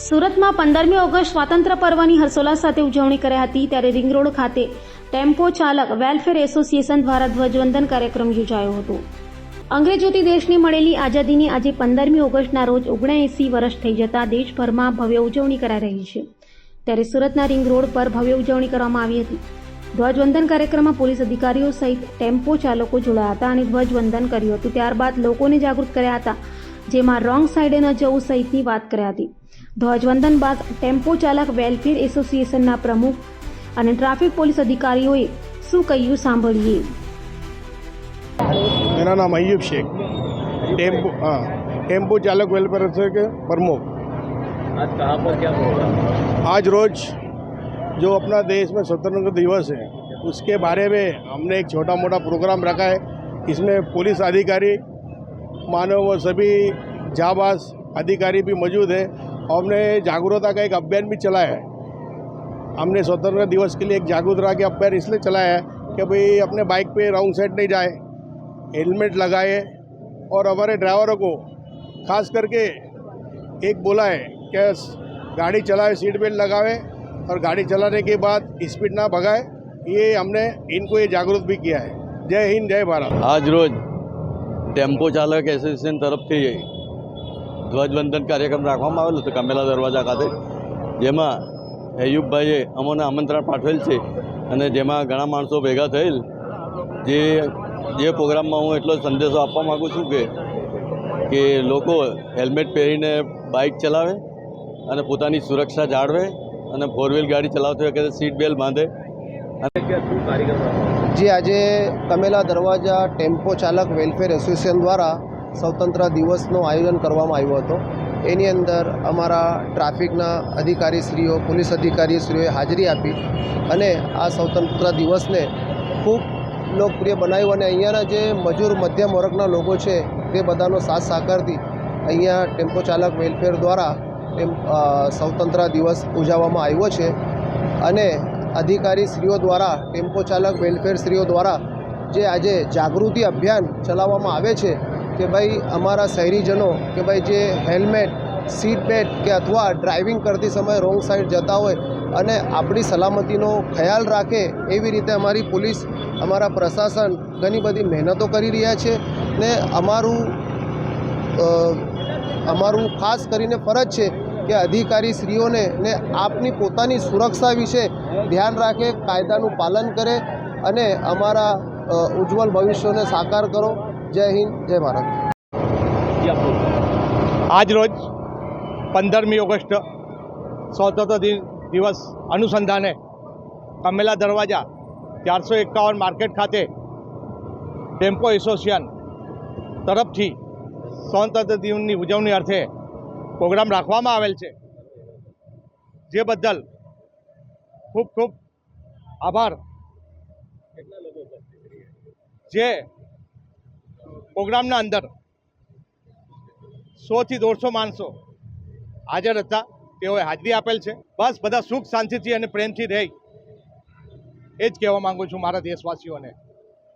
સુરતમાં 15મી ઓગસ્ટ સ્વાતંત્ર્ય પર્વની હર્ષોલ્લાસ સાથે ઉજવણી કરાઈ હતી, ત્યારે રિંગ રોડ ખાતે ટેમ્પો ચાલક વેલફેર એસોસિએશન દ્વારા ધ્વજવંદન કાર્યક્રમ યોજાયો હતો. અંગ્રેજોથી દેશને મળેલી આઝાદીની આજે 15મી ઓગસ્ટના રોજ 79 વર્ષ થઈ જતા દેશભરમાં ભવ્ય ઉજવણી કરાઈ રહી છે. ત્યારે સુરતના રિંગ રોડ પર ભવ્ય ઉજવણી કરવામાં આવી હતી. ધ્વજવંદન કાર્યક્રમમાં પોલીસ અધિકારીઓ સહિત ટેમ્પો ચાલકો જોડાયા હતા અને ધ્વજવંદન કર્યું હતું. ત્યારબાદ લોકોને જાગૃત કર્યા હતા, જેમાં રોંગ સાઈડે ન જવું સહિતની વાત કરી હતી. ધ્વજવંદન બાદ ટેમ્પો ચાલક વેલફેર એસોસિએશનના પ્રમુખ અને ટ્રાફિક પોલીસ અધિકારીઓએ શું કહ્યું સાંભળીએ. मेरा नाम अय्यूब शेख, टेम्पो चालक वेलफेयर एसोसिएशन के प्रमुख। आज कहाँ पर क्या प्रोग्राम? आज रोज जो अपना देश में स्वतंत्रता दिवस है उसके बारे में हमने एक छोटा मोटा प्रोग्राम रखा है. इसमें पुलिस अधिकारी मानव व सभी जाबाज अधिकारी भी मौजूद है. हमने जागरूकता का एक अभियान भी चलाया है. हमने स्वतंत्रता दिवस के लिए एक जागरूकता के अभियान इसलिए चलाया है कि भाई अपने बाइक पे रॉन्ग साइड नहीं जाए, हेलमेट लगाए और हमारे ड्राइवरों को खास करके एक बोला है कि गाड़ी चलाए सीट बेल्ट लगावे और गाड़ी चलाने के बाद स्पीड ना भगाए. ये हमने इनको ये जागरूक भी किया है. जय हिंद, जय भारत. આજ રોજ ટેમ્પો ચાલક એસોસિએશન તરફથી ધ્વજવંદન કાર્યક્રમ રાખવામાં આવેલો હતો કમેલા દરવાજા ખાતે, જેમાં અયુબભાઈએ અમોને આમંત્રણ પાઠવેલ છે અને જેમાં ઘણા માણસો ભેગા થયેલ. જે પ્રોગ્રામમાં હું એટલો સંદેશો આપવા માગું છું કે લોકો હેલ્મેટ પહેરીને બાઇક ચલાવે અને પોતાની સુરક્ષા જાળવે અને ફોર વ્હીલ ગાડી ચલાવતી વખતે સીટ બેલ્ટ બાંધે. જે આજે કમેલા દરવાજા ટેમ્પો ચાલક વેલફેર એસોસિએશન દ્વારા સ્વતંત્ર દિવસનું આયોજન કરવામાં આવ્યું હતું. એની અંદર અમારા ટ્રાફિકના અધિકારીશ્રીઓ, પોલીસ અધિકારીશ્રીઓએ હાજરી આપી અને આ સ્વતંત્ર દિવસને ખૂબ લોકપ્રિય બનાવ્યું. અને અહીંયાના જે મજૂર મધ્યમ વર્ગના લોકો છે તે બધાનો સાથ સહકારથી અહીંયા ટેમ્પો ચાલક વેલફેર દ્વારા સ્વતંત્ર દિવસ ઉજવવામાં આવ્યો છે. અને અધિકારીશ્રીઓ દ્વારા, ટેમ્પો ચાલક વેલફેરશ્રીઓ દ્વારા જે આજે જાગૃતિ અભિયાન ચલાવવામાં આવે છે કે ભાઈ અમારા શહેરીજનો કે ભાઈ જે હેલ્મેટ, સીટ બેલ્ટ કે અથવા ડ્રાઇવિંગ કરતી સમયે રોંગ સાઈડ જતા હોય અને આપણી સલામતીનો ખ્યાલ રાખે, એવી રીતે અમારી પોલીસ, અમારા પ્રશાસન ઘણી બધી મહેનતો કરી રહ્યા છે. ને અમારું ખાસ કરીને ફરજ છે કે અધિકારીશ્રીઓને ને આપની પોતાની સુરક્ષા વિશે ધ્યાન રાખે, કાયદાનું પાલન કરે અને અમારા ઉજ્જવળ ભવિષ્યને સાકાર કરો. જય હિન્દ, જય ભારત. आज रोज 15મી ઓગસ્ટ स्वतंत्रता दिवस अनुसंधाने कमेला दरवाजा 451 मार्केट खाते टेम्पो एसोसिएशन तरफथी स्वतंत्रता दिवसनी उजवणी अर्थे प्रोग्राम राखवामां आवेल छे. जे बदल खूब खूब आभार. जे प्रोग्रामना अंदर 100 થી 150 माणसों हाजर था, तेओए हाजरी आपेल छे. बस बधा सुख शांति थी अने प्रेम थी रहे, ए ज कहेवा मांगू छूं मारा देशवासीओने.